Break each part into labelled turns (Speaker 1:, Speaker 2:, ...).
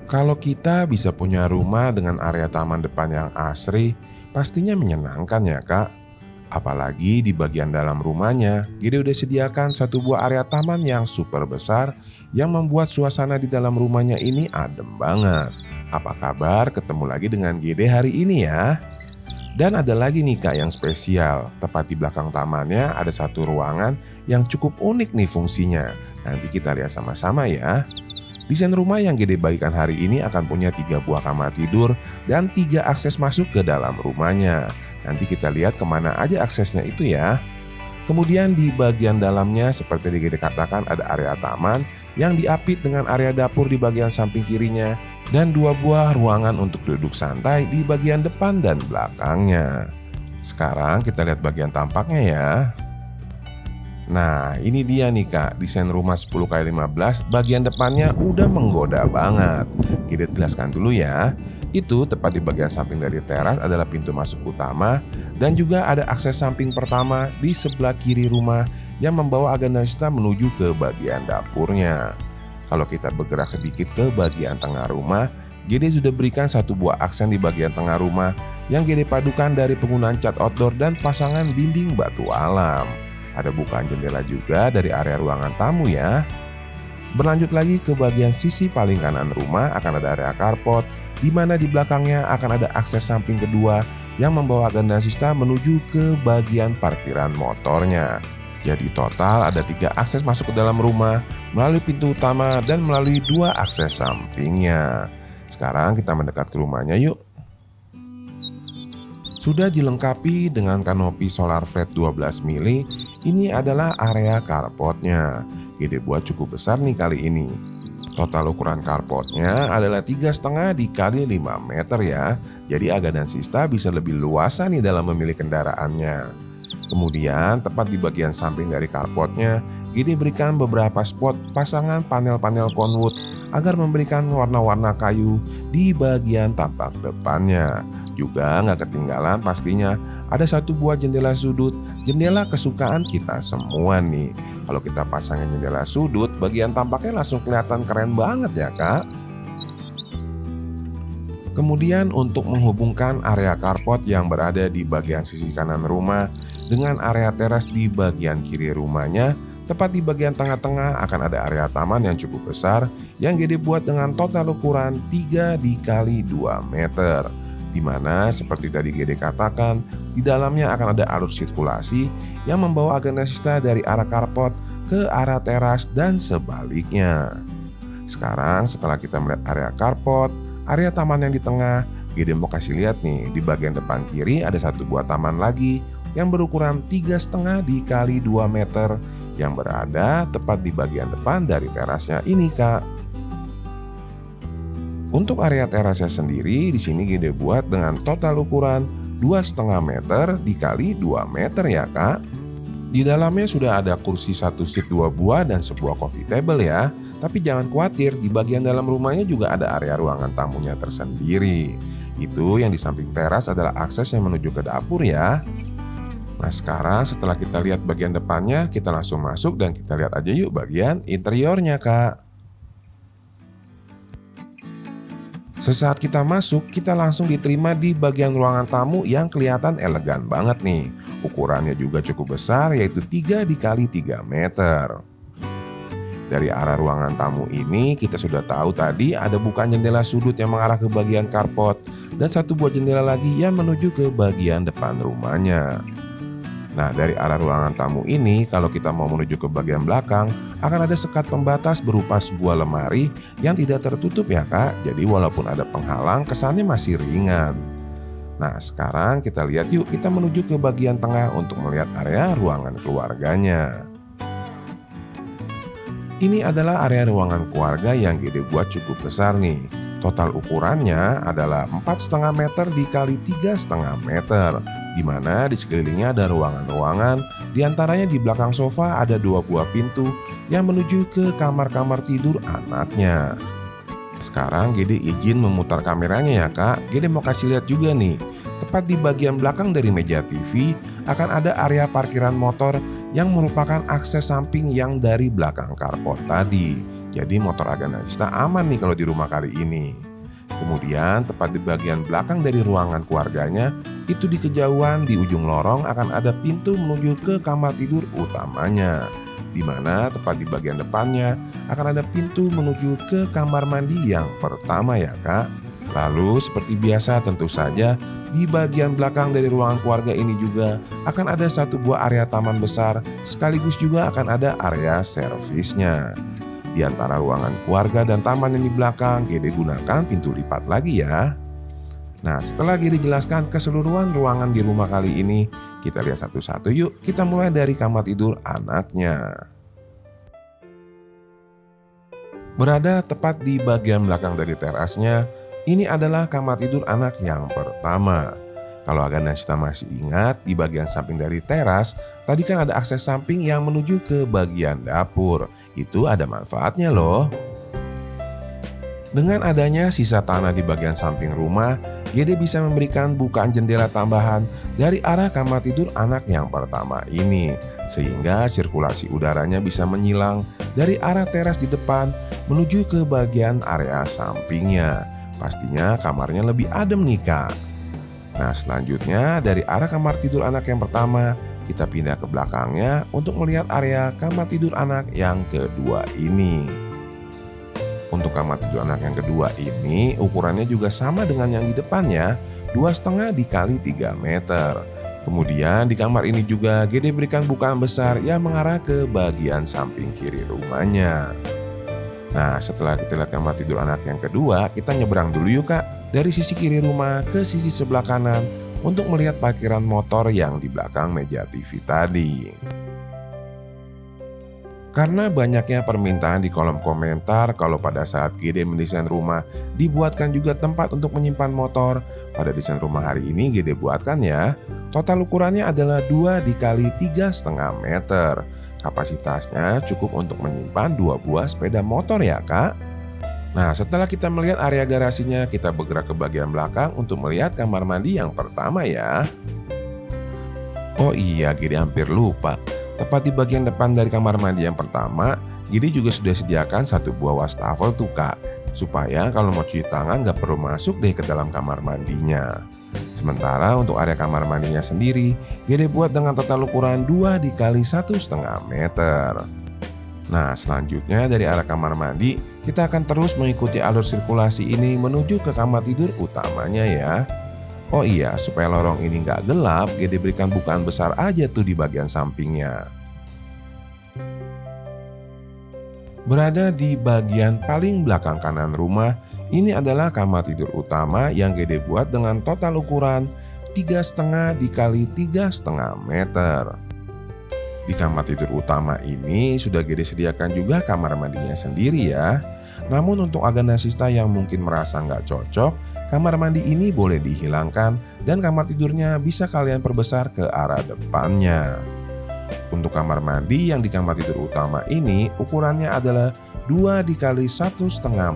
Speaker 1: Kalau kita bisa punya rumah dengan area taman depan yang asri, pastinya menyenangkan ya Kak. Apalagi di bagian dalam rumahnya, Gede udah sediakan satu buah area taman yang super besar yang membuat suasana di dalam rumahnya ini adem banget. Apa kabar ketemu lagi dengan Gede hari ini ya? Dan ada lagi nih Kak yang spesial, tepat di belakang tamannya ada satu ruangan yang cukup unik nih fungsinya. Nanti kita lihat sama-sama ya. Desain rumah yang Gede bagikan hari ini akan punya 3 buah kamar tidur dan 3 akses masuk ke dalam rumahnya. Nanti kita lihat kemana aja aksesnya itu ya. Kemudian di bagian dalamnya seperti yang Gede katakan ada area taman yang diapit dengan area dapur di bagian samping kirinya dan 2 buah ruangan untuk duduk santai di bagian depan dan belakangnya. Sekarang kita lihat bagian tampaknya ya. Nah ini dia nih Kak, desain rumah 10x15 bagian depannya udah menggoda banget. Kita jelaskan dulu ya. Itu tepat di bagian samping dari teras adalah pintu masuk utama dan juga ada akses samping pertama di sebelah kiri rumah yang membawa aganasista menuju ke bagian dapurnya. Kalau kita bergerak sedikit ke bagian tengah rumah, Gede sudah berikan satu buah aksen di bagian tengah rumah yang Gede padukan dari penggunaan cat outdoor dan pasangan dinding batu alam. Ada bukaan jendela juga dari area ruangan tamu ya. Berlanjut lagi ke bagian sisi paling kanan rumah akan ada area carport, di mana di belakangnya akan ada akses samping kedua yang membawa aganasista menuju ke bagian parkiran motornya. Jadi total ada 3 akses masuk ke dalam rumah melalui pintu utama dan melalui 2 akses sampingnya. Sekarang kita mendekat ke rumahnya yuk. Sudah dilengkapi dengan kanopi solar flat 12 mili, ini adalah area carportnya. Gede buat cukup besar nih kali ini. Total ukuran carportnya adalah 3,5 dikali 5 meter ya. Jadi aganasista bisa lebih luasa nih dalam memilih kendaraannya. Kemudian tepat di bagian samping dari carportnya, Gede berikan beberapa spot pasangan panel-panel conwood agar memberikan warna-warna kayu di bagian tampak depannya. Juga nggak ketinggalan pastinya ada satu buah jendela sudut, jendela kesukaan kita semua nih. Kalau kita pasangin jendela sudut, bagian tampaknya langsung kelihatan keren banget ya Kak. Kemudian untuk menghubungkan area carport yang berada di bagian sisi kanan rumah dengan area teras di bagian kiri rumahnya, tepat di bagian tengah-tengah akan ada area taman yang cukup besar yang Gede buat dengan total ukuran 3 dikali 2 meter. Di mana seperti tadi Gede katakan, di dalamnya akan ada alur sirkulasi yang membawa aganasista dari arah carport ke arah teras dan sebaliknya. Sekarang setelah kita melihat area carport, area taman yang di tengah, Gede mau kasih lihat nih, di bagian depan kiri ada satu buah taman lagi yang berukuran 3,5 dikali 2 meter yang berada tepat di bagian depan dari terasnya ini Kak. Untuk area terasnya sendiri di sini Gede buat dengan total ukuran 2,5 meter dikali 2 meter ya Kak. Di dalamnya sudah ada kursi 1 seat 2 buah dan sebuah coffee table ya. Tapi jangan khawatir, di bagian dalam rumahnya juga ada area ruangan tamunya tersendiri. Itu yang di samping teras adalah akses yang menuju ke dapur ya. Nah sekarang setelah kita lihat bagian depannya, kita langsung masuk dan kita lihat aja yuk bagian interiornya Kak. Sesaat kita masuk, kita langsung diterima di bagian ruangan tamu yang kelihatan elegan banget nih. Ukurannya juga cukup besar, yaitu 3 dikali 3 meter. Dari arah ruangan tamu ini, kita sudah tahu tadi ada bukaan jendela sudut yang mengarah ke bagian carport dan satu buah jendela lagi yang menuju ke bagian depan rumahnya. Nah dari arah ruangan tamu ini, kalau kita mau menuju ke bagian belakang, akan ada sekat pembatas berupa sebuah lemari yang tidak tertutup ya Kak. Jadi walaupun ada penghalang, kesannya masih ringan. Nah sekarang kita lihat yuk, kita menuju ke bagian tengah untuk melihat area ruangan keluarganya. Ini adalah area ruangan keluarga yang Gede buat cukup besar nih. Total ukurannya adalah 4,5 meter dikali 3,5 meter. Di mana di sekelilingnya ada ruangan-ruangan, diantaranya di belakang sofa ada 2 buah pintu yang menuju ke kamar-kamar tidur anaknya. Sekarang Gede izin memutar kameranya ya Kak. Gede mau kasih lihat juga nih, tepat di bagian belakang dari meja TV akan ada area parkiran motor yang merupakan akses samping yang dari belakang carport tadi. Jadi motor Aganasista aman nih kalau di rumah kali ini. Kemudian tepat di bagian belakang dari ruangan keluarganya, itu di kejauhan di ujung lorong akan ada pintu menuju ke kamar tidur utamanya. Di mana tepat di bagian depannya akan ada pintu menuju ke kamar mandi yang pertama ya kak. Lalu seperti biasa tentu saja di bagian belakang dari ruangan keluarga ini juga akan ada satu buah area taman besar, sekaligus juga akan ada area servisnya. Di antara ruangan keluarga dan taman yang di belakang, Gede gunakan pintu lipat lagi ya. Nah, setelah Gede jelaskan keseluruhan ruangan di rumah kali ini, kita lihat satu-satu yuk. Kita mulai dari kamar tidur anaknya. Berada tepat di bagian belakang dari terasnya, ini adalah kamar tidur anak yang pertama. Kalau Aganasista masih ingat, di bagian samping dari teras, tadi kan ada akses samping yang menuju ke bagian dapur. Itu ada manfaatnya loh. Dengan adanya sisa tanah di bagian samping rumah, Gede bisa memberikan bukaan jendela tambahan dari arah kamar tidur anak yang pertama ini. Sehingga sirkulasi udaranya bisa menyilang dari arah teras di depan menuju ke bagian area sampingnya. Pastinya kamarnya lebih adem nih kak. Nah selanjutnya dari arah kamar tidur anak yang pertama, kita pindah ke belakangnya untuk melihat area kamar tidur anak yang kedua ini. Untuk kamar tidur anak yang kedua ini ukurannya juga sama dengan yang di depannya, 2,5 dikali 3 meter. Kemudian di kamar ini juga Gede berikan bukaan besar yang mengarah ke bagian samping kiri rumahnya. Nah setelah kita lihat kamar tidur anak yang kedua, kita nyebrang dulu yuk kak. Dari sisi kiri rumah ke sisi sebelah kanan untuk melihat parkiran motor yang di belakang meja TV tadi. Karena banyaknya permintaan di kolom komentar kalau pada saat Gede mendesain rumah dibuatkan juga tempat untuk menyimpan motor. Pada desain rumah hari ini Gede buatkan ya. Total ukurannya adalah 2 dikali 3,5 meter. Kapasitasnya cukup untuk menyimpan 2 buah sepeda motor ya kak. Nah setelah kita melihat area garasinya, kita bergerak ke bagian belakang untuk melihat kamar mandi yang pertama ya. Oh iya, Gede hampir lupa. Tepat di bagian depan dari kamar mandi yang pertama, Gede juga sudah sediakan satu buah wastafel tuh kak. Supaya kalau mau cuci tangan gak perlu masuk deh ke dalam kamar mandinya. Sementara untuk area kamar mandinya sendiri, Gede buat dengan total ukuran 2 dikali 1,5 meter. Nah selanjutnya dari arah kamar mandi, kita akan terus mengikuti alur sirkulasi ini menuju ke kamar tidur utamanya ya. Oh iya, supaya lorong ini gak gelap, Gede berikan bukaan besar aja tuh di bagian sampingnya. Berada di bagian paling belakang kanan rumah, ini adalah kamar tidur utama yang Gede buat dengan total ukuran 3,5 dikali 3,5 meter. Di kamar tidur utama ini sudah Gede sediakan juga kamar mandinya sendiri ya. Namun untuk Aganasista yang mungkin merasa nggak cocok, kamar mandi ini boleh dihilangkan dan kamar tidurnya bisa kalian perbesar ke arah depannya. Untuk kamar mandi yang di kamar tidur utama ini ukurannya adalah 2 dikali 1,5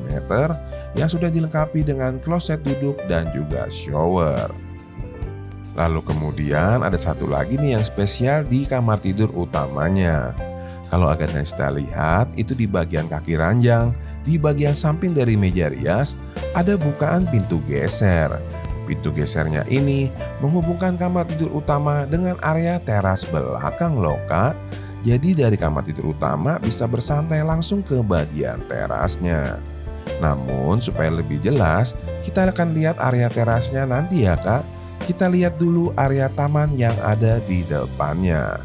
Speaker 1: meter yang sudah dilengkapi dengan kloset duduk dan juga shower. Lalu kemudian ada satu lagi nih yang spesial di kamar tidur utamanya. Kalau Aganasista lihat itu di bagian kaki ranjang, di bagian samping dari meja rias ada bukaan pintu geser. Pintu gesernya ini menghubungkan kamar tidur utama dengan area teras belakang loh kak. Jadi dari kamar tidur utama bisa bersantai langsung ke bagian terasnya. Namun supaya lebih jelas, kita akan lihat area terasnya nanti ya kak. Kita lihat dulu area taman yang ada di depannya.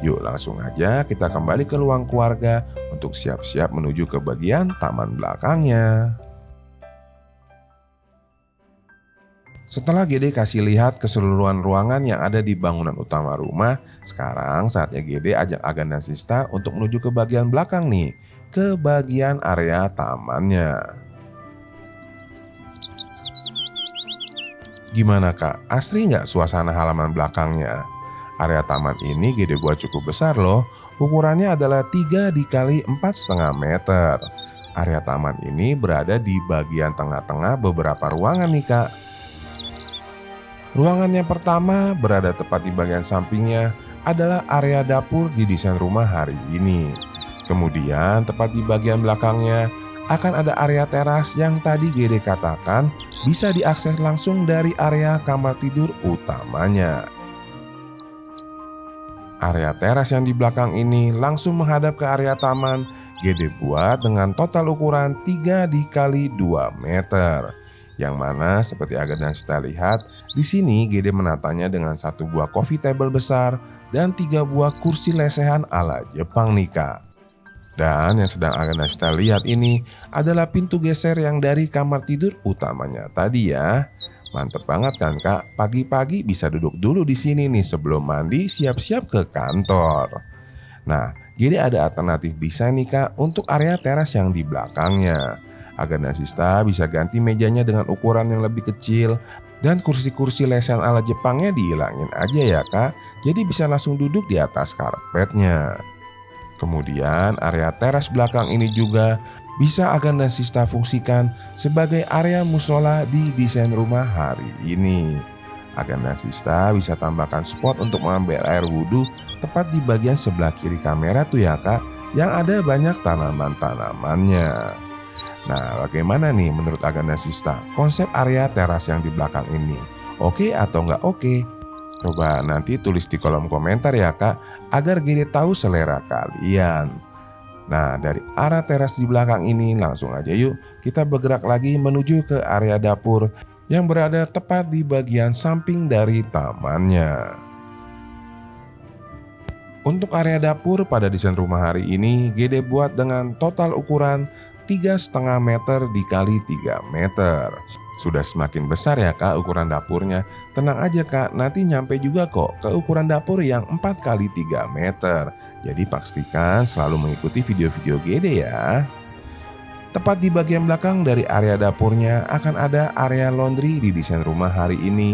Speaker 1: Yuk langsung aja kita kembali ke ruang keluarga untuk siap-siap menuju ke bagian taman belakangnya. Setelah Gede kasih lihat keseluruhan ruangan yang ada di bangunan utama rumah, sekarang saatnya Gede ajak Aganasista untuk menuju ke bagian belakang nih, ke bagian area tamannya. Gimana kak, asri nggak suasana halaman belakangnya? Area taman ini Gede buat cukup besar loh. Ukurannya adalah 3 dikali 4,5 meter. Area taman ini berada di bagian tengah-tengah beberapa ruangan nih kak. Ruangan yang pertama berada tepat di bagian sampingnya adalah area dapur di desain rumah hari ini. Kemudian tepat di bagian belakangnya akan ada area teras yang tadi Gede katakan bisa diakses langsung dari area kamar tidur utamanya. Area teras yang di belakang ini langsung menghadap ke area taman. Gede buat dengan total ukuran 3 dikali 2 meter. Yang mana seperti Agnesita lihat, di sini Gede menatanya dengan satu buah coffee table besar dan 3 buah kursi lesehan ala Jepang nih Kak. Dan yang sedang Agnesita lihat ini adalah pintu geser yang dari kamar tidur utamanya tadi ya. Mantep banget kan Kak, pagi-pagi bisa duduk dulu di sini nih sebelum mandi siap-siap ke kantor. Nah, jadi ada alternatif desain nih Kak untuk area teras yang di belakangnya. Agnesita bisa ganti mejanya dengan ukuran yang lebih kecil dan kursi-kursi lesehan ala Jepangnya dihilangin aja ya Kak. Jadi bisa langsung duduk di atas karpetnya. Kemudian area teras belakang ini juga bisa Agnesita fungsikan sebagai area musola di desain rumah hari ini. Agnesita bisa tambahkan spot untuk mengambil air wudhu tepat di bagian sebelah kiri kamera tuh ya Kak, yang ada banyak tanaman-tanamannya. Nah, bagaimana nih menurut Agnesita konsep area teras yang di belakang ini? Oke atau nggak oke? Coba nanti tulis di kolom komentar ya Kak, agar Gede tahu selera kalian. Nah, dari arah teras di belakang ini langsung aja yuk kita bergerak lagi menuju ke area dapur yang berada tepat di bagian samping dari tamannya. Untuk area dapur pada desain rumah hari ini Gede buat dengan total ukuran 3,5 meter dikali 3 meter. Sudah semakin besar ya Kak ukuran dapurnya. Tenang aja Kak, nanti nyampe juga kok ke ukuran dapur yang 4 kali 3 meter. Jadi pastikan selalu mengikuti video-video Gede ya. Tepat di bagian belakang dari area dapurnya akan ada area laundry di desain rumah hari ini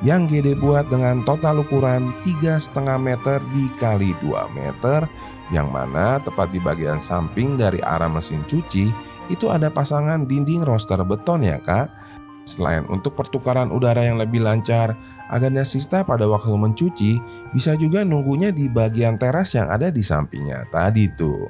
Speaker 1: yang Gede buat dengan total ukuran 3,5 meter dikali 2 meter, yang mana tepat di bagian samping dari arah mesin cuci itu ada pasangan dinding roster beton ya Kak. Selain untuk pertukaran udara yang lebih lancar, Agnesita pada waktu mencuci bisa juga nunggunya di bagian teras yang ada di sampingnya tadi tuh.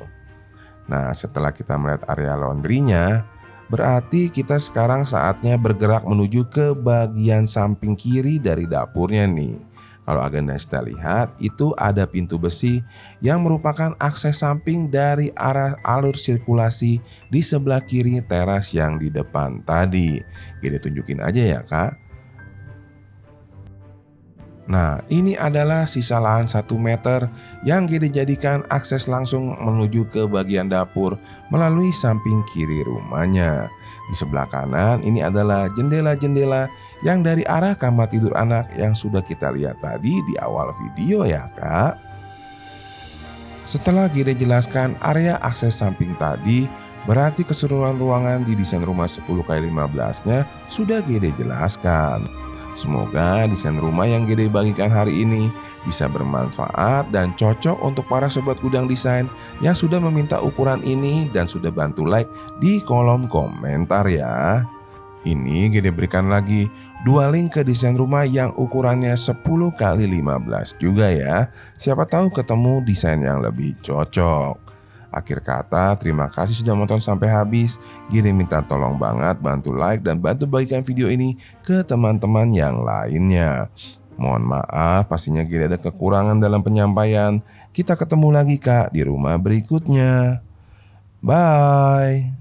Speaker 1: Nah, setelah kita melihat area laundrynya, berarti kita sekarang saatnya bergerak menuju ke bagian samping kiri dari dapurnya nih. Kalau Agnesita lihat itu ada pintu besi yang merupakan akses samping dari arah alur sirkulasi di sebelah kiri teras yang di depan tadi. Gede tunjukin aja ya Kak. Nah, ini adalah sisa lahan 1 meter yang Gede jadikan akses langsung menuju ke bagian dapur melalui samping kiri rumahnya. Di sebelah kanan ini adalah jendela-jendela yang dari arah kamar tidur anak yang sudah kita lihat tadi di awal video ya Kak. Setelah Gede jelaskan area akses samping tadi, berarti keseluruhan ruangan di desain rumah 10x15-nya sudah Gede jelaskan. Semoga desain rumah yang Gede bagikan hari ini bisa bermanfaat dan cocok untuk para sobat gudang desain yang sudah meminta ukuran ini dan sudah bantu like di kolom komentar ya. Ini Gede berikan lagi 2 link ke desain rumah yang ukurannya 10x15 juga ya. Siapa tahu ketemu desain yang lebih cocok. Akhir kata, terima kasih sudah menonton sampai habis. Gede minta tolong banget bantu like dan bantu bagikan video ini ke teman-teman yang lainnya. Mohon maaf pastinya Gede ada kekurangan dalam penyampaian. Kita ketemu lagi Kak di rumah berikutnya. Bye.